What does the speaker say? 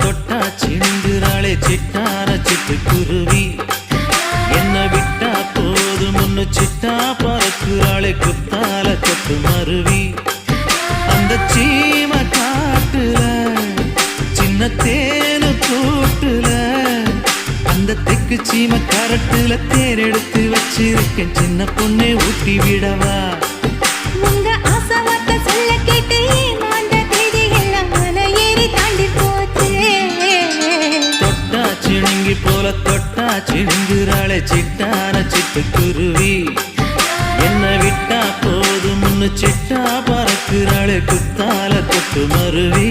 தொட்டா சிந்துறாளே சிட்டார சிட்டுக்குருவி. என்ன விட்டா போதும் ஒன்னு சிட்டா பறக்குறாளே குத்தால கொட்டு மருவி. அந்த சீம காட்டுல சின்ன தேனு கூட்டுல அந்த தெக்கு சீம கரட்டுல தேர் எடுத்து வச்சிருக்கேன் சின்ன பொண்ணே ஊட்டி விடவா. உங்க ஆசவார்த்தை சொல்ல கேட்டு ஏமாந்த தேதி எல்லாம் மலை ஏறி தாண்டி போச்சு. தொட்டா சிணுங்கி போல தொட்டா சிணுங்குறாளே சிட்டான சிட்டுக்குருவி. என்ன விட்டா போதும் முன்னு சிட்டா பறக்குறாளே குத்தால கொட்டு மருவி.